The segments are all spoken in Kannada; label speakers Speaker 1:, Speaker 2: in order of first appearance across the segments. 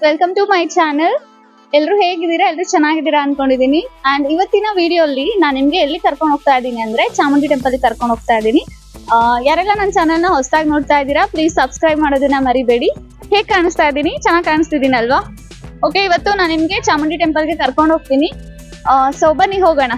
Speaker 1: Welcome to my channel. ಎಲ್ಲರೂ ಹೇಗಿದ್ದೀರಾ? ಎಲ್ಲರೂ ಚೆನ್ನಾಗಿದ್ದೀರಾ ಅನ್ಕೊಂಡಿದೀನಿ. ಅಂಡ್ ಇವತ್ತಿನ ವಿಡಿಯೋಲಿ ನಾನು ನಿಮ್ಗೆ ಎಲ್ಲಿ ಕರ್ಕೊಂಡು ಹೋಗ್ತಾ ಇದ್ದೀನಿ ಅಂದ್ರೆ ಚಾಮುಂಡಿ ಟೆಂಪಲ್ ಕರ್ಕೊಂಡು ಹೋಗ್ತಾ ಇದ್ದೀನಿ. ಯಾರೆಲ್ಲ ನನ್ನ ಚಾನಲ್ ನ ಹೊಸದಾಗಿ ನೋಡ್ತಾ ಇದ್ದೀರಾ ಪ್ಲೀಸ್ ಸಬ್ಸ್ಕ್ರೈಬ್ ಮಾಡೋದನ್ನ ಮರಿಬೇಡಿ. ಹೇಗ್ ಕಾಣಿಸ್ತಾ ಇದ್ದೀನಿ? ಚೆನ್ನಾಗಿ ಕಾಣಿಸ್ತಿದ್ದೀನಿ ಅಲ್ವಾ? ಓಕೆ, ಇವತ್ತು ನಾನು ನಿಮ್ಗೆ ಚಾಮುಂಡಿ ಟೆಂಪಲ್ಗೆ ಕರ್ಕೊಂಡು ಹೋಗ್ತೀನಿ. ಸೊ ಬನ್ನಿ ಹೋಗೋಣ.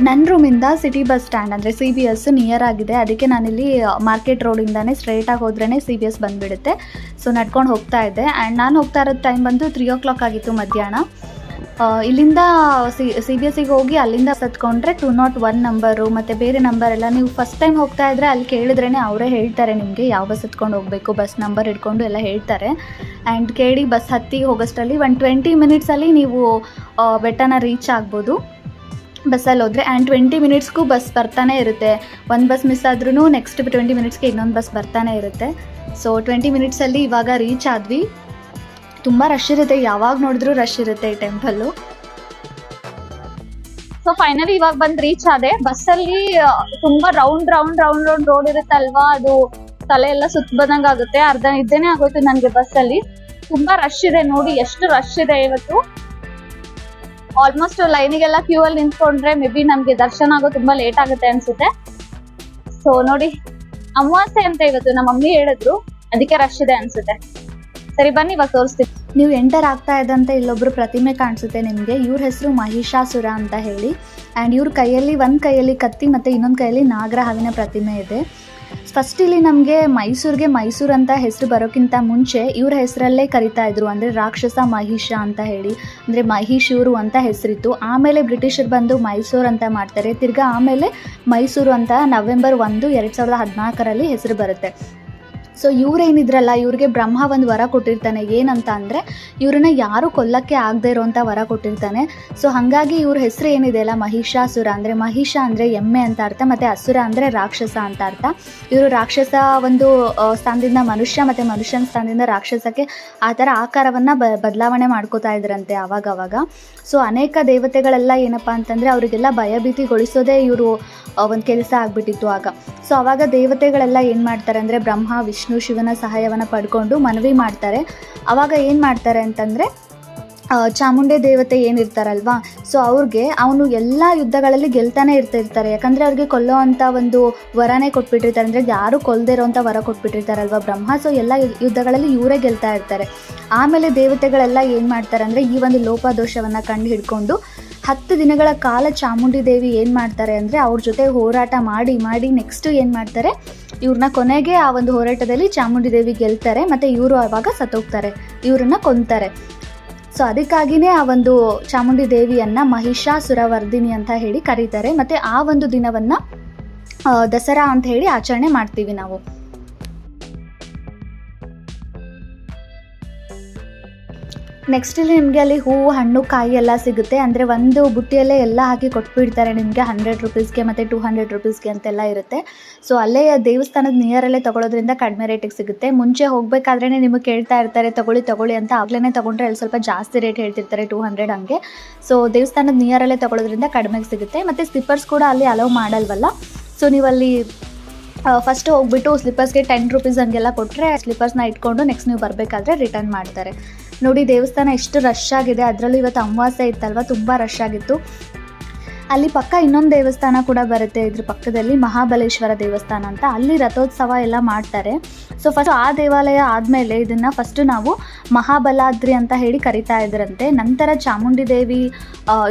Speaker 1: ನನ್ನ ರೂಮಿಂದ ಸಿಟಿ ಬಸ್ ಸ್ಟ್ಯಾಂಡ್ ಅಂದರೆ CBS ನಿಯರ್ ಆಗಿದೆ. ಅದಕ್ಕೆ ನಾನಿಲ್ಲಿ ಮಾರ್ಕೆಟ್ ರೋಡಿಂದಾನೇ ಸ್ಟ್ರೈಟಾಗಿ ಹೋದ್ರೇ CBS ಬಂದುಬಿಡುತ್ತೆ. ಸೊ ನಡ್ಕೊಂಡು ಹೋಗ್ತಾ ಇದ್ದೆ. ಆ್ಯಂಡ್ ನಾನು ಹೋಗ್ತಾ ಇರೋದು ಟೈಮ್ ಬಂದು 3 o'clock ಆಗಿತ್ತು ಮಧ್ಯಾಹ್ನ. ಇಲ್ಲಿಂದ CBSಗೆ ಹೋಗಿ ಅಲ್ಲಿಂದ ಸತ್ಕೊಂಡ್ರೆ 201 ನಂಬರು ಮತ್ತು ಬೇರೆ ನಂಬರ್ ಎಲ್ಲ ನೀವು ಫಸ್ಟ್ ಟೈಮ್ ಹೋಗ್ತಾ ಇದ್ದರೆ ಅಲ್ಲಿ ಕೇಳಿದ್ರೇ ಅವರೇ ಹೇಳ್ತಾರೆ ನಿಮಗೆ ಯಾವ ಬಸ್ ಹತ್ಕೊಂಡು ಹೋಗಬೇಕು, ಬಸ್ ನಂಬರ್ ಇಟ್ಕೊಂಡು ಎಲ್ಲ ಹೇಳ್ತಾರೆ. ಆ್ಯಂಡ್ ಕೇಳಿ ಬಸ್ ಹತ್ತಿ ಹೋಗೋಷ್ಟರಲ್ಲಿ 20 ಮಿನಿಟ್ಸಲ್ಲಿ ನೀವು ಬೆಟ್ಟನ ರೀಚ್ ಆಗ್ಬೋದು ಬಸ್ಸಲ್ಲಿ ಹೋದರೆ. ಆ್ಯಂಡ್ 20 ಮಿನಿಟ್ಸ್ಗೂ ಬಸ್ ಬರ್ತಾನೆ ಇರುತ್ತೆ. ಒಂದು ಬಸ್ ಮಿಸ್ ಆದ್ರೂ ನೆಕ್ಸ್ಟ್ 20 ಮಿನಿಟ್ಸ್ಗೆ ಇನ್ನೊಂದು ಬಸ್ ಬರ್ತಾನೆ ಇರುತ್ತೆ. ಸೊ 20 ಮಿನಿಟ್ಸಲ್ಲಿ ಇವಾಗ ರೀಚ್ ಆದ್ವಿ. ತುಂಬ ರಶ್ ಇರುತ್ತೆ, ಯಾವಾಗ ನೋಡಿದ್ರೂ ರಶ್ ಇರುತ್ತೆ ಈ ಟೆಂಪಲ್ಲು. ಸೊ ಫೈನಲಿ ಇವಾಗ ಬಂದು ರೀಚ್ ಆದೆ. ಬಸ್ಸಲ್ಲಿ ತುಂಬ ರೌಂಡ್ ರೋಡ್ ಇರುತ್ತೆ ಅಲ್ವಾ, ಅದು ತಲೆ ಎಲ್ಲ ಸುತ್ತ ಬಂದಂಗೆ ಆಗುತ್ತೆ. ಅರ್ಧ ನಿದ್ದೆನೇ ಆಗೋಯ್ತು ನನಗೆ ಬಸ್ಸಲ್ಲಿ. ತುಂಬ ರಶ್ ಇದೆ, ನೋಡಿ ಎಷ್ಟು ರಶ್ ಇದೆ ಇವತ್ತು. ಆಲ್ಮೋಸ್ಟ್ ಲೈನಿಗೆಲ್ಲ ಕ್ಯೂ ಅಲ್ಲಿ ನಿಂತ್ಕೊಂಡ್ರೆ ಮೇ ಬಿ ನಮ್ಗೆ ದರ್ಶನ ಆಗೋ ತುಂಬಾ ಲೇಟ್ ಆಗುತ್ತೆ ಅನ್ಸುತ್ತೆ. ಸೊ ನೋಡಿ, ಅಮಾವಾಸ್ಯೆ ಅಂತ ಇವತ್ತು ನಮ್ಮ ಮಮ್ಮಿ ಹೇಳಿದ್ರು, ಅದಕ್ಕೆ ರಶ್ ಇದೆ ಅನ್ಸುತ್ತೆ. ಸರಿ ಬನ್ನಿ ಇವಾಗ ತೋರಿಸ್ತೀವಿ. ನೀವು ಎಂಟರ್ ಆಗ್ತಾ ಇದ್ದಂತೆ ಇಲ್ಲೊಬ್ರು ಪ್ರತಿಮೆ ಕಾಣಿಸುತ್ತೆ ನಿಮಗೆ. ಇವ್ರ ಹೆಸರು ಮಹಿಷಾಸುರ ಅಂತ ಹೇಳಿ. ಆ್ಯಂಡ್ ಇವ್ರ ಕೈಯಲ್ಲಿ ಒಂದು ಕೈಯಲ್ಲಿ ಕತ್ತಿ ಮತ್ತು ಇನ್ನೊಂದು ಕೈಯಲ್ಲಿ ನಾಗರ ಹಾವಿನ ಪ್ರತಿಮೆ ಇದೆ. ಫಸ್ಟ್ ಇಲ್ಲಿ ನಮಗೆ ಮೈಸೂರು ಅಂತ ಹೆಸರು ಬರೋಕ್ಕಿಂತ ಮುಂಚೆ ಇವ್ರ ಹೆಸರಲ್ಲೇ ಕರಿತಾ ಇದ್ರು, ಅಂದರೆ ರಾಕ್ಷಸ ಮಹಿಷ ಅಂತ ಹೇಳಿ, ಅಂದರೆ ಮಹಿಷೂರು ಅಂತ ಹೆಸರಿತ್ತು. ಆಮೇಲೆ ಬ್ರಿಟಿಷರು ಬಂದು ಮೈಸೂರು ಅಂತ ಮಾಡ್ತಾರೆ. ತಿರ್ಗಾ ಆಮೇಲೆ ಮೈಸೂರು ಅಂತ November 1, 2014 ಹೆಸರು ಬರುತ್ತೆ. ಸೊ ಇವ್ರೇನಿದ್ರಲ್ಲ, ಇವ್ರಿಗೆ ಬ್ರಹ್ಮ ಒಂದು ವರ ಕೊಟ್ಟಿರ್ತಾನೆ. ಏನಂತ ಅಂದರೆ ಇವ್ರನ್ನ ಯಾರು ಕೊಲ್ಲಕ್ಕೆ ಆಗದೆ ಇರೋಂಥ ವರ ಕೊಟ್ಟಿರ್ತಾನೆ. ಸೊ ಹಾಗಾಗಿ ಇವ್ರ ಹೆಸರು ಏನಿದೆ ಅಲ್ಲ ಮಹಿಷಾಸುರ, ಅಂದರೆ ಮಹಿಷ ಅಂದರೆ ಎಮ್ಮೆ ಅಂತ ಅರ್ಥ, ಮತ್ತು ಅಸುರ ಅಂದರೆ ರಾಕ್ಷಸ ಅಂತ ಅರ್ಥ. ಇವರು ರಾಕ್ಷಸ ಒಂದು ಸ್ಥಾನದಿಂದ ಮನುಷ್ಯ ಮತ್ತು ಮನುಷ್ಯನ ಸ್ಥಾನದಿಂದ ರಾಕ್ಷಸಕ್ಕೆ ಆ ಥರ ಆಕಾರವನ್ನು ಬದಲಾವಣೆ ಮಾಡ್ಕೋತಾ ಇದ್ರಂತೆ ಆವಾಗವಾಗ. ಸೊ ಅನೇಕ ದೇವತೆಗಳೆಲ್ಲ ಏನಪ್ಪ ಅಂತಂದರೆ ಅವರಿಗೆಲ್ಲ ಭಯಭೀತಿಗೊಳಿಸೋದೇ ಇವರು ಒಂದು ಕೆಲಸ ಆಗಿಬಿಟ್ಟಿತ್ತು ಆಗ. ಸೊ ಆವಾಗ ದೇವತೆಗಳೆಲ್ಲ ಏನು ಮಾಡ್ತಾರೆ ಅಂದರೆ ಬ್ರಹ್ಮ ವಿಷ್ಣು ಶಿವನ ಸಹಾಯವನ್ನು ಪಡ್ಕೊಂಡು ಮನವಿ ಮಾಡ್ತಾರೆ. ಆವಾಗ ಏನು ಮಾಡ್ತಾರೆ ಅಂತಂದರೆ ಚಾಮುಂಡಿ ದೇವತೆ ಏನಿರ್ತಾರಲ್ವಾ, ಸೊ ಅವ್ರಿಗೆ ಅವನು ಎಲ್ಲ ಯುದ್ಧಗಳಲ್ಲಿ ಗೆಲ್ತಾನೆ ಇರ್ತಿರ್ತಾರೆ. ಯಾಕಂದರೆ ಅವ್ರಿಗೆ ಕೊಲ್ಲೋ ಅಂಥ ಒಂದು ವರನೇ ಕೊಟ್ಬಿಟ್ಟಿರ್ತಾರೆ, ಅಂದರೆ ಯಾರು ಕೊಲ್ಲದೆ ಇರೋಂಥ ವರ ಕೊಟ್ಬಿಟ್ಟಿರ್ತಾರಲ್ವ ಬ್ರಹ್ಮ. ಸೊ ಎಲ್ಲ ಯುದ್ಧಗಳಲ್ಲಿ ಇವರೇ ಗೆಲ್ತಾ ಇರ್ತಾರೆ. ಆಮೇಲೆ ದೇವತೆಗಳೆಲ್ಲ ಏನು ಮಾಡ್ತಾರೆ ಅಂದರೆ ಈ ಒಂದು ಲೋಪದೋಷವನ್ನು ಕಂಡು ಹಿಡ್ಕೊಂಡು 10 ದಿನಗಳ ಕಾಲ ಚಾಮುಂಡಿ ದೇವಿ ಏನು ಮಾಡ್ತಾರೆ ಅಂದರೆ ಅವ್ರ ಜೊತೆ ಹೋರಾಟ ಮಾಡಿ ನೆಕ್ಸ್ಟ್ ಏನು ಮಾಡ್ತಾರೆ, ಇವ್ರನ್ನ ಕೊನೆಗೆ ಆ ಒಂದು ಹೋರಾಟದಲ್ಲಿ ಚಾಮುಂಡಿ ದೇವಿ ಗೆಲ್ತಾರೆ. ಮತ್ತು ಇವರು ಆವಾಗ ಸತ್ತೋಗ್ತಾರೆ, ಇವ್ರನ್ನ ಕೊಂತಾರೆ. ಸೊ ಅದಕ್ಕಾಗಿಯೇ ಆ ಒಂದು ಚಾಮುಂಡಿ ದೇವಿಯನ್ನು ಮಹಿಷಾಸುರವರ್ಧಿನಿ ಅಂತ ಹೇಳಿ ಕರೀತಾರೆ. ಮತ್ತು ಆ ಒಂದು ದಿನವನ್ನು ದಸರಾ ಅಂತ ಹೇಳಿ ಆಚರಣೆ ಮಾಡ್ತೀವಿ ನಾವು. ನೆಕ್ಸ್ಟ್ ಇಲ್ಲಿ ನಿಮಗೆ ಅಲ್ಲಿ ಹೂವು ಹಣ್ಣು ಕಾಯಿ ಎಲ್ಲ ಸಿಗುತ್ತೆ. ಅಂದರೆ ಒಂದು ಬುಟ್ಟಿಯಲ್ಲೇ ಎಲ್ಲ ಹಾಕಿ ಕೊಟ್ಬಿಡ್ತಾರೆ ನಿಮಗೆ 100 ರೂಪೀಸ್ಗೆ ಮತ್ತು 200 ರೂಪೀಸ್ಗೆ ಅಂತೆಲ್ಲ ಇರುತ್ತೆ. ಸೊ ಅಲ್ಲೇ ದೇವಸ್ಥಾನದ ನಿಯರಲ್ಲೇ ತೊಗೊಳೋದ್ರಿಂದ ಕಡಿಮೆ ರೇಟಿಗೆ ಸಿಗುತ್ತೆ. ಮುಂಚೆ ಹೋಗಬೇಕಾದ್ರೇ ನಿಮಗೆ ಕೇಳ್ತಾ ಇರ್ತಾರೆ ತಗೊಳ್ಳಿ ಅಂತ. ಆಗಲೇ ತೊಗೊಂಡ್ರೆ ಅಲ್ಲಿ ಸ್ವಲ್ಪ ಜಾಸ್ತಿ ರೇಟ್ ಹೇಳ್ತಿರ್ತಾರೆ, 200 ಹಂಗೆ. ಸೊ ದೇವಸ್ಥಾನದ ನಿಯರಲ್ಲೇ ತೊಗೊಳೋದ್ರಿಂದ ಕಡಿಮೆಗೆ ಸಿಗುತ್ತೆ. ಮತ್ತು ಸ್ಲಿಪ್ಪರ್ಸ್ ಕೂಡ ಅಲ್ಲಿ ಅಲೌ ಮಾಡಲ್ವಲ್ಲ. ಸೊ ನೀವಲ್ಲಿ ಫಸ್ಟ್ ಹೋಗ್ಬಿಟ್ಟು ಸ್ಲಿಪ್ಪರ್ಸ್ಗೆ 10 ರೂಪೀಸ್ ಹಂಗೆಲ್ಲ ಕೊಟ್ಟರೆ ಸ್ಲಿಪ್ಪರ್ಸ್ನ ಇಟ್ಕೊಂಡು ನೆಕ್ಸ್ಟ್ ನೀವು ಬರಬೇಕಾದ್ರೆ ರಿಟರ್ನ್ ಮಾಡ್ತಾರೆ. ನೋಡಿ ದೇವಸ್ಥಾನ ಎಷ್ಟು ರಶ್ ಆಗಿದೆ, ಅದರಲ್ಲೂ ಇವತ್ತು ಅಮಾವಾಸ್ಯೆ ಇತ್ತಲ್ವ, ತುಂಬ ರಶ್ ಆಗಿತ್ತು. ಅಲ್ಲಿ ಪಕ್ಕ ಇನ್ನೊಂದು ದೇವಸ್ಥಾನ ಕೂಡ ಬರುತ್ತೆ, ಇದ್ರ ಪಕ್ಕದಲ್ಲಿ ಮಹಾಬಲೇಶ್ವರ ದೇವಸ್ಥಾನ ಅಂತ. ಅಲ್ಲಿ ರಥೋತ್ಸವ ಎಲ್ಲ ಮಾಡ್ತಾರೆ. ಸೊ ಫಸ್ಟ್ ಆ ದೇವಾಲಯ ಆದಮೇಲೆ ಇದನ್ನು ಫಸ್ಟು ನಾವು ಮಹಾಬಲಾದ್ರಿ ಅಂತ ಹೇಳಿ ಕರಿತಾ ಇದ್ರಂತೆ. ನಂತರ ಚಾಮುಂಡಿ ದೇವಿ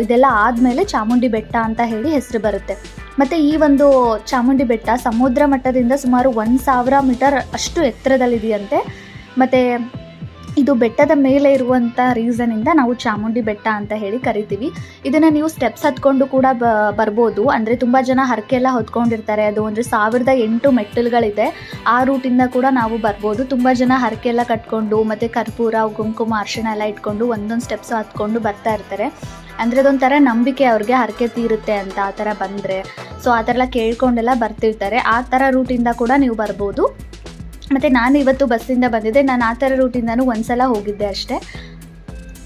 Speaker 1: ಇದೆಲ್ಲ ಆದಮೇಲೆ ಚಾಮುಂಡಿ ಬೆಟ್ಟ ಅಂತ ಹೇಳಿ ಹೆಸರು ಬರುತ್ತೆ. ಮತ್ತು ಈ ಒಂದು ಚಾಮುಂಡಿ ಬೆಟ್ಟ ಸಮುದ್ರ ಮಟ್ಟದಿಂದ ಸುಮಾರು 1000 ಮೀಟರ್ ಅಷ್ಟು ಎತ್ತರದಲ್ಲಿದೆಯಂತೆ. ಮತ್ತು ಇದು ಬೆಟ್ಟದ ಮೇಲೆ ಇರುವಂಥ ರೀಸನಿಂದ ನಾವು ಚಾಮುಂಡಿ ಬೆಟ್ಟ ಅಂತ ಹೇಳಿ ಕರಿತೀವಿ. ಇದನ್ನು ನೀವು ಸ್ಟೆಪ್ಸ್ ಹತ್ಕೊಂಡು ಕೂಡ ಬರ್ಬೋದು. ಅಂದರೆ ತುಂಬ ಜನ ಹರಕೆ ಎಲ್ಲ ಹೊತ್ಕೊಂಡಿರ್ತಾರೆ. ಅದು ಅಂದರೆ 1008 ಮೆಟ್ಟಿಲುಗಳಿದೆ. ಆ ರೂಟಿಂದ ಕೂಡ ನಾವು ಬರ್ಬೋದು. ತುಂಬ ಜನ ಹರಕೆ ಎಲ್ಲ ಕಟ್ಕೊಂಡು ಮತ್ತು ಕರ್ಪೂರ ಕುಂಕುಮ ಅರಿಶಿಣ ಎಲ್ಲ ಇಟ್ಕೊಂಡು ಒಂದೊಂದು ಸ್ಟೆಪ್ಸ್ ಹತ್ಕೊಂಡು ಬರ್ತಾ ಇರ್ತಾರೆ. ಅಂದರೆ ಅದೊಂಥರ ನಂಬಿಕೆ ಅವ್ರಿಗೆ ಹರಕೆ ತೀರುತ್ತೆ ಅಂತ ಆ ಥರ ಬಂದರೆ. ಸೊ ಆ ಥರ ಎಲ್ಲ ಕೇಳ್ಕೊಂಡೆಲ್ಲ ಬರ್ತಿರ್ತಾರೆ. ಆ ಥರ ರೂಟಿಂದ ಕೂಡ ನೀವು ಬರ್ಬೋದು. ಮತ್ತು ನಾನು ಇವತ್ತು ಬಸ್ಸಿಂದ ಬಂದಿದ್ದೆ. ನಾನು ಆ ಥರ ರೂಟಿಂದನೂ ಒಂದ್ಸಲ ಹೋಗಿದ್ದೆ ಅಷ್ಟೇ.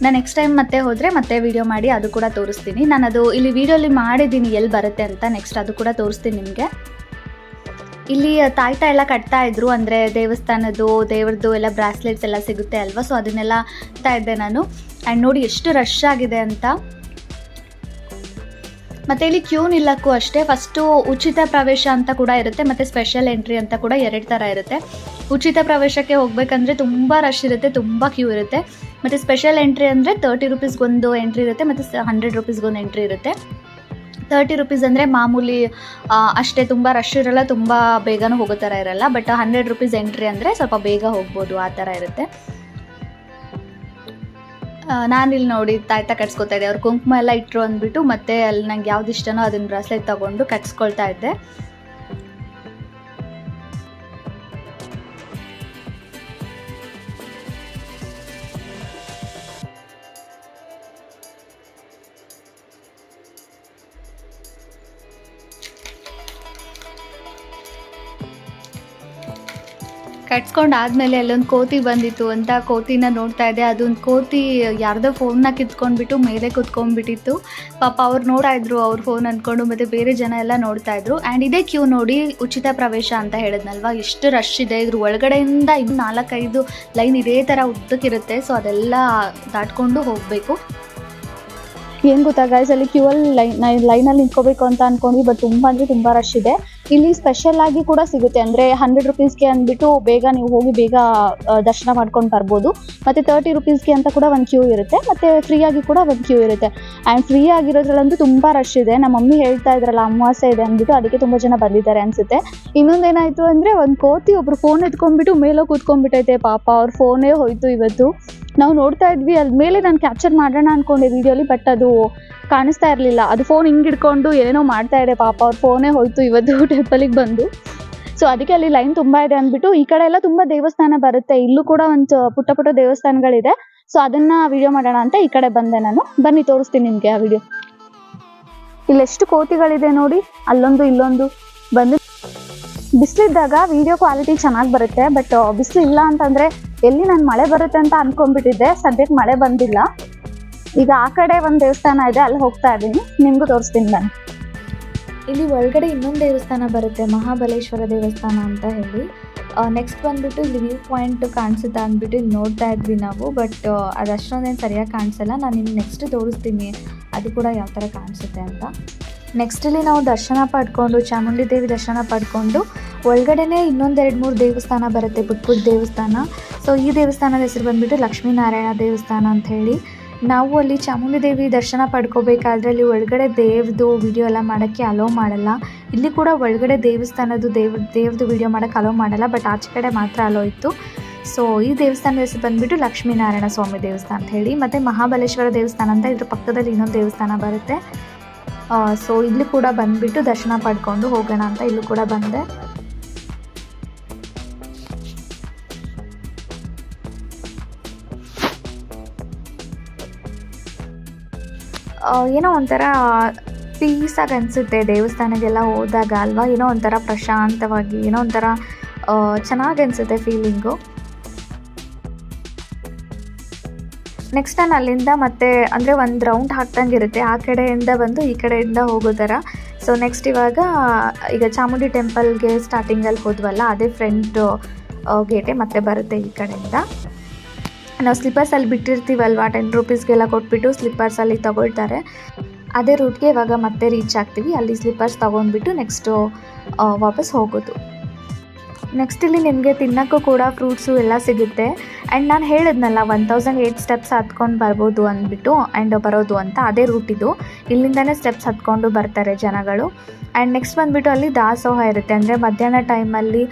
Speaker 1: ನಾನು ನೆಕ್ಸ್ಟ್ ಟೈಮ್ ಮತ್ತೆ ಹೋದರೆ ಮತ್ತೆ ವೀಡಿಯೋ ಮಾಡಿ ಅದು ಕೂಡ ತೋರಿಸ್ತೀನಿ. ನಾನು ಅದು ಇಲ್ಲಿ ವೀಡಿಯೋಲಿ ಮಾಡಿದ್ದೀನಿ ಎಲ್ಲಿ ಬರುತ್ತೆ ಅಂತ. ನೆಕ್ಸ್ಟ್ ಅದು ಕೂಡ ತೋರಿಸ್ತೀನಿ ನಿಮಗೆ. ಇಲ್ಲಿ ತಾಯ್ತಾ ಎಲ್ಲ ಕಟ್ತಾ ಇದ್ರು, ಅಂದರೆ ದೇವಸ್ಥಾನದ್ದು ದೇವ್ರದ್ದು ಎಲ್ಲ ಬ್ರಾಸ್ಲೆಟ್ಸ್ ಎಲ್ಲ ಸಿಗುತ್ತೆ ಅಲ್ವಾ, ಸೊ ಅದನ್ನೆಲ್ಲ ಇಡ್ತಾ ಇದ್ದೆ ನಾನು. ಆ್ಯಂಡ್ ನೋಡಿ ಎಷ್ಟು ರಶ್ ಆಗಿದೆ ಅಂತ. ಮತ್ತು ಇಲ್ಲಿ ಕ್ಯೂ ನಿಲ್ಲಕ್ಕೂ ಅಷ್ಟೇ, ಫಸ್ಟು ಉಚಿತ ಪ್ರವೇಶ ಅಂತ ಕೂಡ ಇರುತ್ತೆ ಮತ್ತು ಸ್ಪೆಷಲ್ ಎಂಟ್ರಿ ಅಂತ ಕೂಡ 2 ಥರ ಇರುತ್ತೆ. ಉಚಿತ ಪ್ರವೇಶಕ್ಕೆ ಹೋಗ್ಬೇಕಂದ್ರೆ ತುಂಬ ರಶ್ ಇರುತ್ತೆ, ತುಂಬ ಕ್ಯೂ ಇರುತ್ತೆ. ಮತ್ತು ಸ್ಪೆಷಲ್ ಎಂಟ್ರಿ ಅಂದರೆ 30 ರುಪೀಸ್ಗೊಂದು ಎಂಟ್ರಿ ಇರುತ್ತೆ ಮತ್ತು 100 ರುಪೀಸ್ಗೊಂದು ಎಂಟ್ರಿ ಇರುತ್ತೆ. 30 ರುಪೀಸ್ ಅಂದರೆ ಮಾಮೂಲಿ ಅಷ್ಟೇ, ತುಂಬ ರಶ್ ಇರಲ್ಲ, ತುಂಬ ಬೇಗನೂ ಹೋಗೋ ಥರ ಇರಲ್ಲ. ಬಟ್ 100 ರುಪೀಸ್ ಎಂಟ್ರಿ ಅಂದರೆ ಸ್ವಲ್ಪ ಬೇಗ ಹೋಗ್ಬೋದು, ಆ ಥರ ಇರುತ್ತೆ. ನಾನಿಲ್ಲಿ ನೋಡಿ ತಾಯ್ತಾ ಕಟ್ಸ್ಕೊತಾ ಇದ್ದೆ. ಅವ್ರು ಕುಂಕುಮ ಎಲ್ಲ ಇಟ್ಟರು ಅಂದ್ಬಿಟ್ಟು ಮತ್ತೆ ಅಲ್ಲಿ ನಂಗೆ ಯಾವ್ದು ಇಷ್ಟನೋ ಅದನ್ನ ಬ್ರಾಸ್ಲೆಟ್ ತೊಗೊಂಡು ಕಟ್ಸ್ಕೊಳ್ತಾ ಇದ್ದೆ. ಕಟ್ಸ್ಕೊಂಡು ಆದಮೇಲೆ ಅಲ್ಲೊಂದು ಕೋತಿ ಬಂದಿತ್ತು ಅಂತ ಕೋತಿನ ನೋಡ್ತಾ ಇದ್ದೆ. ಅದೊಂದು ಕೋತಿ ಯಾರ್ದೋ ಫೋನ್ನ ಕಿತ್ಕೊಂಡ್ಬಿಟ್ಟು ಮೇಲೆ ಕೂತ್ಕೊಂಡ್ಬಿಟ್ಟಿತ್ತು. ಪಾಪ ಅವ್ರು ನೋಡ್ತಾ ಇದ್ರು, ಅವ್ರ ಫೋನ್ ಅಂದ್ಕೊಂಡು, ಮತ್ತು ಬೇರೆ ಜನ ಎಲ್ಲ ನೋಡ್ತಾ ಇದ್ರು. ಆ್ಯಂಡ್ ಇದೇ ಕ್ಯೂ ನೋಡಿ, ಉಚಿತ ಪ್ರವೇಶ ಅಂತ ಹೇಳಿದ್ನಲ್ವ, ಎಷ್ಟು ರಶ್ ಇದೆ. ಇದ್ರ ಒಳಗಡೆಯಿಂದ 4-5 ಲೈನ್ ಇದೇ ಥರ ಉದ್ದಕ್ಕಿರುತ್ತೆ. ಸೊ ಅದೆಲ್ಲ ದಾಟ್ಕೊಂಡು ಹೋಗಬೇಕು. ಏನು ಗೊತ್ತಾ ಗೈಸ್, ಅಲ್ಲಿ ಕ್ಯೂವಲ್ಲಿ ಲೈನಲ್ಲಿ ನಿಂತ್ಕೋಬೇಕು ಅಂತ ಅಂದ್ಕೊಂಡ್ವಿ, ಬಟ್ ತುಂಬ ಅಂದರೆ ತುಂಬ ರಶ್ ಇದೆ. ಇಲ್ಲಿ ಸ್ಪೆಷಲ್ ಆಗಿ ಕೂಡ ಸಿಗುತ್ತೆ, ಅಂದರೆ 100 ರುಪೀಸ್ಗೆ ಅಂದ್ಬಿಟ್ಟು ಬೇಗ ನೀವು ಹೋಗಿ ಬೇಗ ದರ್ಶನ ಮಾಡ್ಕೊಂಡು ಬರ್ಬೋದು. ಮತ್ತು 30 ರುಪೀಸ್ಗೆ ಅಂತ ಕೂಡ ಒಂದು ಕ್ಯೂ ಇರುತ್ತೆ, ಮತ್ತು ಫ್ರೀಯಾಗಿ ಕೂಡ ಒಂದು ಕ್ಯೂ ಇರುತ್ತೆ. ಆ್ಯಂಡ್ ಫ್ರೀ ಆಗಿರೋದ್ರಲ್ಲಂತೂ ತುಂಬ ರಶ್ ಇದೆ. ನಮ್ಮ ಮಮ್ಮಿ ಹೇಳ್ತಾ ಇದ್ರಲ್ಲ ಅಮಾವಾಸ್ಯೆ ಇದೆ ಅಂದ್ಬಿಟ್ಟು, ಅದಕ್ಕೆ ತುಂಬ ಜನ ಬಂದಿದ್ದಾರೆ ಅನಿಸುತ್ತೆ. ಇನ್ನೊಂದೇನಾಯಿತು ಅಂದರೆ, ಒಂದು ಕೋತಿ ಒಬ್ರು ಫೋನ್ ಎತ್ಕೊಂಡ್ಬಿಟ್ಟು ಮೇಲೆ ಕೂತ್ಕೊಂಡ್ಬಿಟ್ಟೈತೆ. ಪಾಪ ಅವ್ರ ಫೋನೇ ಹೋಯಿತು ಇವತ್ತು. ನಾವು ನೋಡ್ತಾ ಇದ್ವಿ, ಅಲ್ಲಿ ಮೇಲೆ ನಾನು ಕ್ಯಾಪ್ಚರ್ ಮಾಡೋಣ ಅಂದ್ಕೊಂಡೆ ವೀಡಿಯೋಲಿ, ಬಟ್ ಅದು ಕಾಣಿಸ್ತಾ ಇರಲಿಲ್ಲ. ಅದು ಫೋನ್ ಹಿಂಗೆ ಹಿಡ್ಕೊಂಡು ಏನೋ ಮಾಡ್ತಾ ಇದೆ. ಪಾಪ ಅವ್ರ ಫೋನೇ ಹೋಯಿತು ಇವತ್ತು ಟೆಂಪಲಿಗೆ ಬಂದು. ಸೊ ಅದಕ್ಕೆ ಅಲ್ಲಿ ಲೈನ್ ತುಂಬ ಇದೆ ಅಂದ್ಬಿಟ್ಟು, ಈ ಕಡೆ ಎಲ್ಲ ತುಂಬ ದೇವಸ್ಥಾನ ಬರುತ್ತೆ. ಇಲ್ಲೂ ಕೂಡ ಒಂದು ಪುಟ್ಟ ಪುಟ್ಟ ದೇವಸ್ಥಾನಗಳಿದೆ. ಸೊ ಅದನ್ನು ವಿಡಿಯೋ ಮಾಡೋಣ ಅಂತ ಈ ಕಡೆ ಬಂದೆ ನಾನು. ಬನ್ನಿ ತೋರಿಸ್ತೀನಿ ನಿಮಗೆ ಆ ವಿಡಿಯೋ. ಇಲ್ಲೆಷ್ಟು ಕೋತಿಗಳಿದೆ ನೋಡಿ, ಅಲ್ಲೊಂದು ಇಲ್ಲೊಂದು. ಬಂದು ಬಿಸಿಲಿದ್ದಾಗ ವಿಡಿಯೋ ಕ್ವಾಲಿಟಿ ಚೆನ್ನಾಗಿ ಬರುತ್ತೆ, ಬಟ್ ಬಿಸಿಲು ಇಲ್ಲ ಅಂತಂದರೆ ಎಲ್ಲಿ ನಾನು ಮಳೆ ಬರುತ್ತೆ ಅಂತ ಅಂದ್ಕೊಂಡ್ಬಿಟ್ಟಿದ್ದೆ. ಸದ್ಯಕ್ಕೆ ಮಳೆ ಬಂದಿಲ್ಲ. ಈಗ ಆ ಕಡೆ ಒಂದು ದೇವಸ್ಥಾನ ಇದೆ, ಅಲ್ಲಿ ಹೋಗ್ತಾ ಇದ್ದೀನಿ, ನಿಮಗೂ ತೋರಿಸ್ತೀನಿ ನಾನು. ಇಲ್ಲಿ ಒಳಗಡೆ ಇನ್ನೊಂದು ದೇವಸ್ಥಾನ ಬರುತ್ತೆ, ಮಹಾಬಲೇಶ್ವರ ದೇವಸ್ಥಾನ ಅಂತ ಹೇಳಿ. ನೆಕ್ಸ್ಟ್ ಬಂದುಬಿಟ್ಟು ಇಲ್ಲಿ ವ್ಯೂ ಪಾಯಿಂಟ್ ಕಾಣಿಸುತ್ತಾ ಅಂದ್ಬಿಟ್ಟು ಇಲ್ಲಿ ನೋಡ್ತಾ ಇದ್ವಿ ನಾವು. ಬಟ್ ಅದು ಅಷ್ಟೊಂದೇನು ಸರಿಯಾಗಿ ಕಾಣಿಸಲ್ಲ. ನಾನು ನಿಮ್ಗೆ ನೆಕ್ಸ್ಟ್ ತೋರಿಸ್ತೀನಿ ಅದು ಕೂಡ ಯಾವ ಥರ ಕಾಣಿಸುತ್ತೆ ಅಂತ. ನೆಕ್ಸ್ಟ್ ಇಲ್ಲಿ ನಾವು ದರ್ಶನ ಪಡ್ಕೊಂಡು, ಚಾಮುಂಡಿ ದೇವಿ ದರ್ಶನ ಪಡ್ಕೊಂಡು, ಒಳಗಡೆನೇ ಇನ್ನೊಂದು 2-3 ದೇವಸ್ಥಾನ ಬರುತ್ತೆ, ಪುಟ್ಟ ದೇವಸ್ಥಾನ. ಸೊ ಈ ದೇವಸ್ಥಾನದ ಹೆಸರು ಬಂದುಬಿಟ್ಟು ಲಕ್ಷ್ಮೀನಾರಾಯಣ ದೇವಸ್ಥಾನ ಅಂತ ಹೇಳಿ. ನಾವು ಅಲ್ಲಿ ಚಾಮುಂಡಿ ದೇವಿ ದರ್ಶನ ಪಡ್ಕೋಬೇಕಾದ್ರೆ ಅಲ್ಲಿ ಒಳಗಡೆ ದೇವ್ರದ್ದು ವಿಡಿಯೋ ಎಲ್ಲ ಮಾಡೋಕ್ಕೆ ಅಲೋ ಮಾಡಲ್ಲ. ಇಲ್ಲಿ ಕೂಡ ಒಳಗಡೆ ದೇವಸ್ಥಾನದ್ದು ದೇವ್ರದ್ದು ವಿಡಿಯೋ ಮಾಡೋಕ್ಕೆ ಅಲೋ ಮಾಡಲ್ಲ, ಬಟ್ ಆಚೆ ಕಡೆ ಮಾತ್ರ ಅಲೋ ಇತ್ತು. ಸೊ ಈ ದೇವಸ್ಥಾನದ ಹೆಸರು ಬಂದುಬಿಟ್ಟು ಲಕ್ಷ್ಮೀನಾರಾಯಣ ಸ್ವಾಮಿ ದೇವಸ್ಥಾನ ಅಂತ ಹೇಳಿ. ಮತ್ತು ಮಹಾಬಲೇಶ್ವರ ದೇವಸ್ಥಾನ ಅಂತ ಇದ್ರ ಪಕ್ಕದಲ್ಲಿ ಇನ್ನೊಂದು ದೇವಸ್ಥಾನ ಬರುತ್ತೆ. ಸೊ ಇಲ್ಲಿ ಕೂಡ ಬಂದುಬಿಟ್ಟು ದರ್ಶನ ಪಡ್ಕೊಂಡು ಹೋಗೋಣ ಅಂತ ಇಲ್ಲೂ ಕೂಡ ಬಂದೆ. ಏನೋ ಒಂಥರ ಪೀಸಾಗಿ ಅನಿಸುತ್ತೆ ದೇವಸ್ಥಾನಕ್ಕೆಲ್ಲ ಹೋದಾಗ ಅಲ್ವಾ. ಏನೋ ಒಂಥರ ಪ್ರಶಾಂತವಾಗಿ, ಏನೋ ಒಂಥರ ಚೆನ್ನಾಗಿ ಅನಿಸುತ್ತೆ ಫೀಲಿಂಗು. ನೆಕ್ಸ್ಟ್ ನಾನು ಅಲ್ಲಿಂದ ಮತ್ತೆ ಅಂದರೆ ಒಂದು ರೌಂಡ್ ಹಾಕ್ದಂಗೆ ಇರುತ್ತೆ, ಆ ಕಡೆಯಿಂದ ಬಂದು ಈ ಕಡೆಯಿಂದ ಹೋಗೋ ಥರ. ಸೊ ನೆಕ್ಸ್ಟ್ ಈಗ ಚಾಮುಂಡಿ ಟೆಂಪಲ್ಗೆ ಸ್ಟಾರ್ಟಿಂಗಲ್ಲಿ ಹೋದ್ವಲ್ಲ, ಅದೇ ಫ್ರಂಟ್ ಗೇಟೇ ಮತ್ತೆ ಬರುತ್ತೆ ಈ ಕಡೆಯಿಂದ. ನಾವು ಸ್ಲಿಪ್ಪರ್ಸಲ್ಲಿ ಬಿಟ್ಟಿರ್ತೀವಲ್ವ, 10 ರುಪೀಸ್ಗೆಲ್ಲ ಕೊಟ್ಬಿಟ್ಟು ಸ್ಲಿಪ್ಪರ್ಸಲ್ಲಿ ತೊಗೊಳ್ತಾರೆ. ಅದೇ ರೂಟ್ಗೆ ಇವಾಗ ಮತ್ತೆ ರೀಚ್ ಆಗ್ತೀವಿ. ಅಲ್ಲಿ ಸ್ಲಿಪ್ಪರ್ಸ್ ತೊಗೊಂಡ್ಬಿಟ್ಟು ನೆಕ್ಸ್ಟು ವಾಪಸ್ ಹೋಗೋದು. ನೆಕ್ಸ್ಟ್ ಇಲ್ಲಿ ನಿಮಗೆ ತಿನ್ನೋಕ್ಕೂ ಕೂಡ ಫ್ರೂಟ್ಸು ಎಲ್ಲ ಸಿಗುತ್ತೆ. ಆ್ಯಂಡ್ ನಾನು ಹೇಳಿದ್ನಲ್ಲ 1008 ಸ್ಟೆಪ್ಸ್ ಹತ್ಕೊಂಡು ಬರ್ಬೋದು ಅಂದ್ಬಿಟ್ಟು ಆ್ಯಂಡ್ ಬರೋದು ಅಂತ, ಅದೇ ರೂಟ್ ಇದು. ಇಲ್ಲಿಂದನೇ ಸ್ಟೆಪ್ಸ್ ಹತ್ಕೊಂಡು ಬರ್ತಾರೆ ಜನಗಳು. ಆ್ಯಂಡ್ ನೆಕ್ಸ್ಟ್ ಬಂದುಬಿಟ್ಟು ಅಲ್ಲಿ ದಾಸೋಹ ಇರುತ್ತೆ, ಅಂದರೆ ಮಧ್ಯಾಹ್ನ ಟೈಮಲ್ಲಿ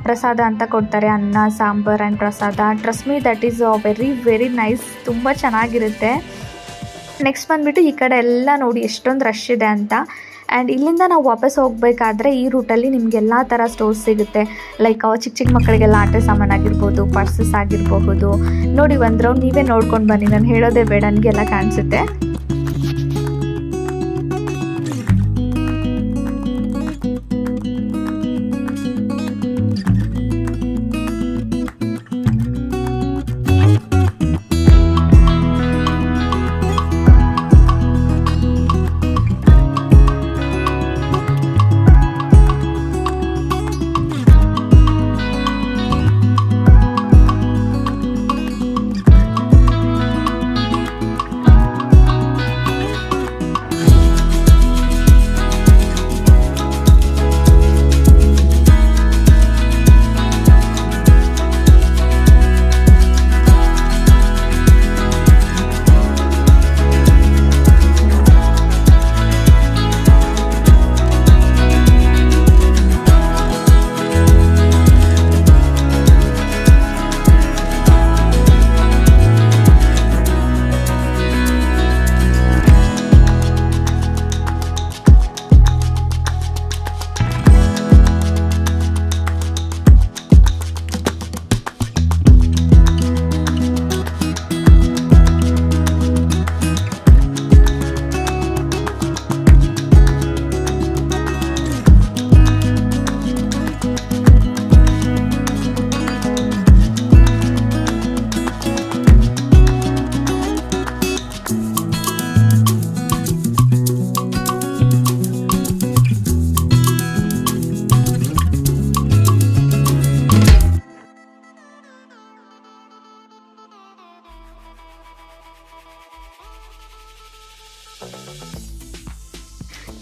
Speaker 1: ಪ್ರಸಾದ ಅಂತ ಕೊಡ್ತಾರೆ, ಅನ್ನ ಸಾಂಬಾರ್ ಆ್ಯಂಡ್ ಪ್ರಸಾದ. Trust me, that is very very nice, ತುಂಬ ಚೆನ್ನಾಗಿರುತ್ತೆ. ನೆಕ್ಸ್ಟ್ ಬಂದುಬಿಟ್ಟು ಈ ಕಡೆ ಎಲ್ಲ ನೋಡಿ ಎಷ್ಟೊಂದು ರಶ್ ಇದೆ ಅಂತ. ಆ್ಯಂಡ್ ಇಲ್ಲಿಂದ ನಾವು ವಾಪಸ್ ಹೋಗಬೇಕಾದ್ರೆ ಈ ರೂಟಲ್ಲಿ ನಿಮ್ಗೆ ಎಲ್ಲ ಥರ ಸ್ಟೋರ್ಸ್ ಸಿಗುತ್ತೆ. ಲೈಕ್ ಚಿಕ್ಕ ಚಿಕ್ಕ ಮಕ್ಕಳಿಗೆಲ್ಲ ಆಟ ಸಾಮಾನಾಗಿರ್ಬೋದು, ಪರ್ಸಸ್ ಆಗಿರಬಹುದು. ನೋಡಿ ಒಂದು ರೌಂಡ್ ನೀವೇ ನೋಡ್ಕೊಂಡು ಬನ್ನಿ, ನಾನು ಹೇಳೋದೇ ಬೇಡ, ನನಗೆಲ್ಲ ಕಾಣಿಸುತ್ತೆ.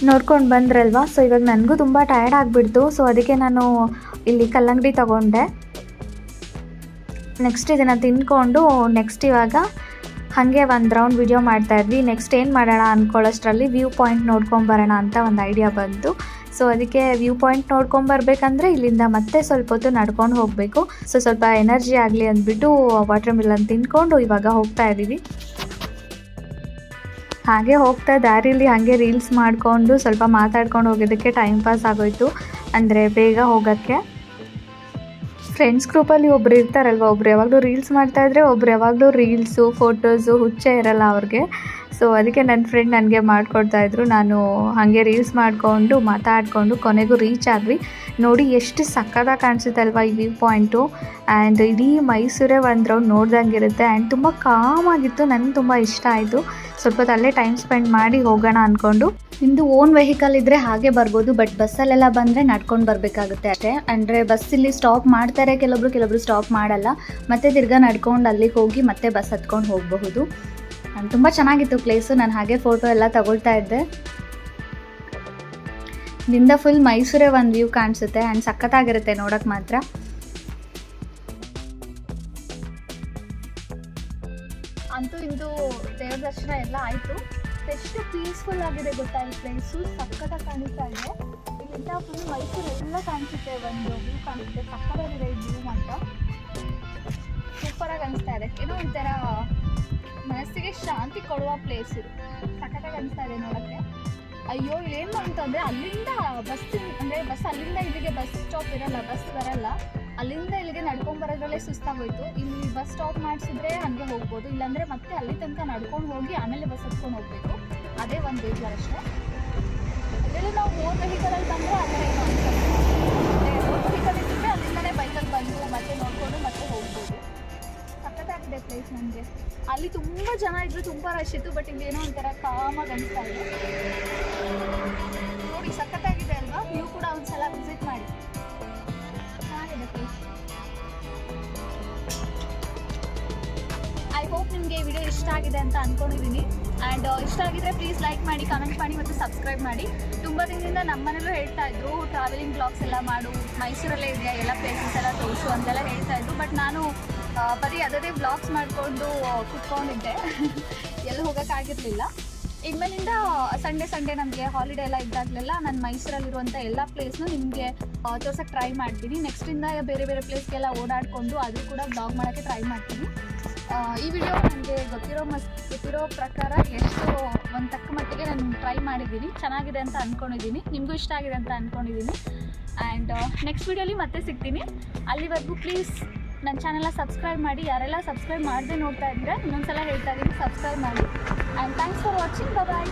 Speaker 2: ನೋಡ್ಕೊಂಡು ಬಂದ್ರಲ್ವಾ. ಸೊ ಇವಾಗ ನನಗೂ ತುಂಬ ಟಯರ್ಡ್ ಆಗಿಬಿಡ್ತು. ಸೊ ಅದಕ್ಕೆ ನಾನು ಇಲ್ಲಿ ಕಲ್ಲಂಗಡಿ ತೊಗೊಂಡೆ. ನೆಕ್ಸ್ಟ್ ಇದನ್ನು ತಿಂದ್ಕೊಂಡು ನೆಕ್ಸ್ಟ್ ಇವಾಗ ಹಾಗೆ ಒಂದು ರೌಂಡ್ ವಿಡಿಯೋ ಮಾಡ್ತಾಯಿದ್ವಿ. ನೆಕ್ಸ್ಟ್ ಏನು ಮಾಡೋಣ ಅಂದ್ಕೊಳ್ಳೋಷ್ಟರಲ್ಲಿ ವ್ಯೂ ಪಾಯಿಂಟ್ ನೋಡ್ಕೊಂಬರೋಣ ಅಂತ ಒಂದು ಐಡಿಯಾ ಬಂತು. ಸೊ ಅದಕ್ಕೆ ವ್ಯೂ ಪಾಯಿಂಟ್ ನೋಡ್ಕೊಂಬರ್ಬೇಕಂದ್ರೆ ಇಲ್ಲಿಂದ ಮತ್ತೆ ಸ್ವಲ್ಪ ಹೊತ್ತು ನಡ್ಕೊಂಡು ಹೋಗಬೇಕು. ಸೊ ಸ್ವಲ್ಪ ಎನರ್ಜಿ ಆಗಲಿ ಅಂದ್ಬಿಟ್ಟು ವಾಟರ್ ಮಿಲನ್ ತಿಂದ್ಕೊಂಡು ಇವಾಗ ಹೋಗ್ತಾ ಇದ್ದೀವಿ. ಹಾಗೆ ಹೋಗ್ತಾ ದಾರಿಲಿ ಹಾಗೆ ರೀಲ್ಸ್ ಮಾಡಿಕೊಂಡು ಸ್ವಲ್ಪ ಮಾತಾಡ್ಕೊಂಡು ಹೋಗೋದಕ್ಕೆ ಟೈಮ್ ಪಾಸ್ ಆಗೋಯಿತು, ಅಂದರೆ ಬೇಗ ಹೋಗೋಕ್ಕೆ. ಫ್ರೆಂಡ್ಸ್ ಗ್ರೂಪಲ್ಲಿ ಒಬ್ರು ಇರ್ತಾರಲ್ವ, ಒಬ್ರು ಯಾವಾಗಲೂ ರೀಲ್ಸ್ ಮಾಡ್ತಾಯಿದ್ರೆ ಒಬ್ರು ಯಾವಾಗಲೂ ರೀಲ್ಸು ಫೋಟೋಸು ಹುಚ್ಚೇ ಇರಲ್ಲ ಅವ್ರಿಗೆ. ಸೊ ಅದಕ್ಕೆ ನನ್ನ ಫ್ರೆಂಡ್ ನನಗೆ ಮಾಡಿಕೊಡ್ತಾಯಿದ್ರು. ನಾನು ಹಾಗೆ ರೀಲ್ಸ್ ಮಾಡಿಕೊಂಡು ಮಾತಾಡಿಕೊಂಡು ಕೊನೆಗೂ ರೀಚ್ ಆದ್ವಿ. ನೋಡಿ ಎಷ್ಟು ಸಕ್ಕತ್ತಾಗಿ ಕಾಣಿಸುತ್ತೆ ಅಲ್ವಾ ಈ ವ್ಯೂ ಪಾಯಿಂಟು. ಆ್ಯಂಡ್ ಇಡೀ ಮೈಸೂರೇ ಒಂದು ರೌಂಡ್ ನೋಡ್ದಂಗೆ ಇರುತ್ತೆ. ಆ್ಯಂಡ್ ತುಂಬ ಕಾಮಾಗಿತ್ತು, ನನಗೆ ತುಂಬ ಇಷ್ಟ ಆಯಿತು. ಸ್ವಲ್ಪ ಹೊತ್ತು ಅಲ್ಲೇ ಟೈಮ್ ಸ್ಪೆಂಡ್ ಮಾಡಿ ಹೋಗೋಣ ಅಂದ್ಕೊಂಡು.
Speaker 1: ನಿಮ್ಮದು ಓನ್ ವೆಹಿಕಲ್ ಇದ್ದರೆ ಹಾಗೆ ಬರ್ಬೋದು, ಬಟ್ ಬಸ್ಸಲ್ಲೆಲ್ಲ ಬಂದರೆ ನಡ್ಕೊಂಡು ಬರಬೇಕಾಗುತ್ತೆ ಅಷ್ಟೇ. ಅಂದರೆ ಬಸ್ಸಲ್ಲಿ ಸ್ಟಾಪ್ ಮಾಡ್ತಾರೆ ಕೆಲವೊಬ್ರು ಸ್ಟಾಪ್ ಮಾಡಲ್ಲ. ಮತ್ತೆ ತಿರ್ಗಾ ನಡ್ಕೊಂಡು ಅಲ್ಲಿಗೆ ಹೋಗಿ ಮತ್ತೆ ಬಸ್ ಹತ್ಕೊಂಡು ಹೋಗಬಹುದು. ತುಂಬ ಚೆನ್ನಾಗಿತ್ತು ಪ್ಲೇಸು. ನಾನು ಹಾಗೆ ಫೋಟೋ ಎಲ್ಲ ತಗೊಳ್ತಾ ಇದ್ದೆ. ಇಲ್ಲಿಂದ ಫುಲ್ ಮೈಸೂರೇ ಒಂದು ವ್ಯೂ ಕಾಣಿಸುತ್ತೆ. ಆ್ಯಂಡ್ ಸಖತ್ತಾಗಿರುತ್ತೆ ನೋಡೋಕ್ಕೆ ಮಾತ್ರ. ಅಂತೂ ಇಂದು ದೇವ್ರ ದರ್ಶನ ಎಲ್ಲ ಆಯಿತು. ಎಷ್ಟು ಪೀಸ್ಫುಲ್ ಆಗಿದೆ ಗೊತ್ತಾ ಈ ಪ್ಲೇಸು. ಸಖತ್ತಾಗಿ ಕಾಣಿಸ್ತಾ ಇದೆ. ಇಲ್ಲಿಂದ ಫುಲ್ ಮೈಸೂರು ಎಲ್ಲ ಕಾಣಿಸುತ್ತೆ, ಒಂದು ವ್ಯೂ ಕಾಣಿಸುತ್ತೆ. ಸಖತ್ತಾಗಿದೆ ಈ ವ್ಯೂ ಅಂತ. ಸೂಪರಾಗಿ ಅನಿಸ್ತಾ ಇದೆ. ಏನೋ ಒಂಥರ ಮನಸ್ಸಿಗೆ ಶಾಂತಿ ಕೊಡುವ ಪ್ಲೇಸ್ ಇದು. ಸಖತ್ತಾಗಿ ಅನಿಸ್ತಾ ಇದೆ ನೋಡೋಕ್ಕೆ. ಅಯ್ಯೋ ಇಲ್ಲೇನು ಅಂತಂದರೆ ಅಲ್ಲಿಂದ ಬಸ್ ಅಲ್ಲಿಂದ ಇಲ್ಲಿಗೆ ಬಸ್ ಸ್ಟಾಪ್ ಇರಲ್ಲ, ಬಸ್ ಬರಲ್ಲ. ಅಲ್ಲಿಂದ ಇಲ್ಲಿಗೆ ನಡ್ಕೊಂಬರೋದ್ರಲ್ಲೇ ಸುಸ್ತಾಗೋಯ್ತು. ಇಲ್ಲಿ ಬಸ್ ಸ್ಟಾಪ್ ಮಾಡಿಸಿದ್ರೆ ಹಾಗೆ ಹೋಗ್ಬೋದು, ಇಲ್ಲಾಂದರೆ ಮತ್ತೆ ಅಲ್ಲಿ ತನಕ ನಡ್ಕೊಂಡು ಹೋಗಿ ಆಮೇಲೆ ಬಸ್ ಹತ್ಕೊಂಡು ಹೋಗಬೇಕು. ಅದೇ ಒಂದು ಬೇಜಾರು ಅಷ್ಟೇ. ಅದರಲ್ಲಿ ನಾವು ಓನ್ ವೆಹಿಕಲಲ್ಲಿ ಬಂದರೆ ಆ ಥರ ಏನು ಅನ್ಸಲ್ಲ. ಓನ್ ವೆಹಿಕಲ್ ಇದ್ದರೆ ಅಲ್ಲಿಂದಲೇ ಬೈಕಲ್ಲಿ ಬಂದು ಮತ್ತೆ ನೋಡಿಕೊಂಡು ಮತ್ತೆ ಹೋಗ್ಬೋದು. ಸಖತ್ತಾಗಿದೆ ಪ್ಲೇಸ್ ನನಗೆ. ಅಲ್ಲಿ ತುಂಬ ಜನ ಇದ್ದರು, ತುಂಬ ರಶ್ ಇತ್ತು. ಬಟ್ ಇಲ್ಲಿ ಏನೋ ಒಂಥರ ಕಾಮಾಗಿ ಅನಿಸ್ತಾ ಇದೆ. ನೋಡಿ ಸಖತ್ತಾಗಿದೆ ಅಲ್ವಾ. ನೀವು ಕೂಡ ಒಂದ್ಸಲ ವಿಸಿಟ್ ಮಾಡಿ, ಚೆನ್ನಾಗಿದೆ ಪ್ಲೇಸ್. ಐ ಹೋಪ್ ನಿಮಗೆ ಈ ವಿಡಿಯೋ ಇಷ್ಟ ಆಗಿದೆ ಅಂತ ಅಂದ್ಕೊಂಡಿದ್ದೀನಿ. ಆ್ಯಂಡ್ ಇಷ್ಟ ಆಗಿದ್ರೆ ಪ್ಲೀಸ್ ಲೈಕ್ ಮಾಡಿ, ಕಮೆಂಟ್ ಮಾಡಿ ಮತ್ತು ಸಬ್ಸ್ಕ್ರೈಬ್ ಮಾಡಿ. ತುಂಬ ದಿನದಿಂದ ನಮ್ಮ ಮನೇಲೂ ಹೇಳ್ತಾ ಇದ್ರು ಟ್ರಾವೆಲಿಂಗ್ ಬ್ಲಾಗ್ಸ್ ಎಲ್ಲ ಮಾಡು, ಮೈಸೂರಲ್ಲೇ ಇದೆಯಾ ಎಲ್ಲ ಪ್ಲೇಸಸ್ ಎಲ್ಲ ತೋರಿಸು ಅಂತೆಲ್ಲ ಹೇಳ್ತಾ ಇದ್ರು. ಬಟ್ ನಾನು ಬರೀ ಅದೇ ವ್ಲಾಗ್ಸ್ ಮಾಡಿಕೊಂಡು ಕುತ್ಕೊಂಡಿದ್ದೆ, ಎಲ್ಲಿ ಹೋಗೋಕ್ಕಾಗಿರಲಿಲ್ಲ. ಇನ್ಮೇಲಿಂದ ಸಂಡೇ ನಮಗೆ ಹಾಲಿಡೇ ಎಲ್ಲ ಇದ್ದಾಗಲೆಲ್ಲ ನಾನು ಮೈಸೂರಲ್ಲಿರುವಂಥ ಎಲ್ಲ ಪ್ಲೇಸ್ನು ನಿಮಗೆ ತೋರ್ಸೋಕ್ಕೆ ಟ್ರೈ ಮಾಡ್ತೀನಿ. ನೆಕ್ಸ್ಟಿಂದ ಬೇರೆ ಪ್ಲೇಸ್ಗೆಲ್ಲ ಓಡಾಡಿಕೊಂಡು ಅದು ಕೂಡ ಬ್ಲಾಗ್ ಮಾಡೋಕ್ಕೆ ಟ್ರೈ ಮಾಡ್ತೀನಿ. ಈ ವಿಡಿಯೋ ನನಗೆ ಗೊತ್ತಿರೋ ಪ್ರಕಾರ ಎಷ್ಟು ಒಂದು ತಕ್ಕ ಮಟ್ಟಿಗೆ ನಾನು ಟ್ರೈ ಮಾಡಿದ್ದೀನಿ. ಚೆನ್ನಾಗಿದೆ ಅಂತ ಅಂದ್ಕೊಂಡಿದ್ದೀನಿ, ನಿಮಗೂ ಇಷ್ಟ ಆಗಿದೆ ಅಂತ ಅಂದ್ಕೊಂಡಿದ್ದೀನಿ. ಆ್ಯಂಡ್ ನೆಕ್ಸ್ಟ್ ವಿಡಿಯೋಲಿ ಮತ್ತೆ ಸಿಗ್ತೀನಿ. ಅಲ್ಲಿವರೆಗೂ ಪ್ಲೀಸ್ ನನ್ನ ಚಾನೆಲ್ನ ಸಬ್ಸ್ಕ್ರೈಬ್ ಮಾಡಿ. ಯಾರೆಲ್ಲ ಸಬ್ಸ್ಕ್ರೈಬ್ ಮಾಡದೆ ನೋಡ್ತಾ ಇದ್ದೀರಾ ಇನ್ನೊಂದ್ಸಲ ಹೇಳ್ತಾ ಇದ್ದೀನಿ, ಸಬ್ಸ್ಕ್ರೈಬ್ ಮಾಡಿ. And thanks for watching. Bye.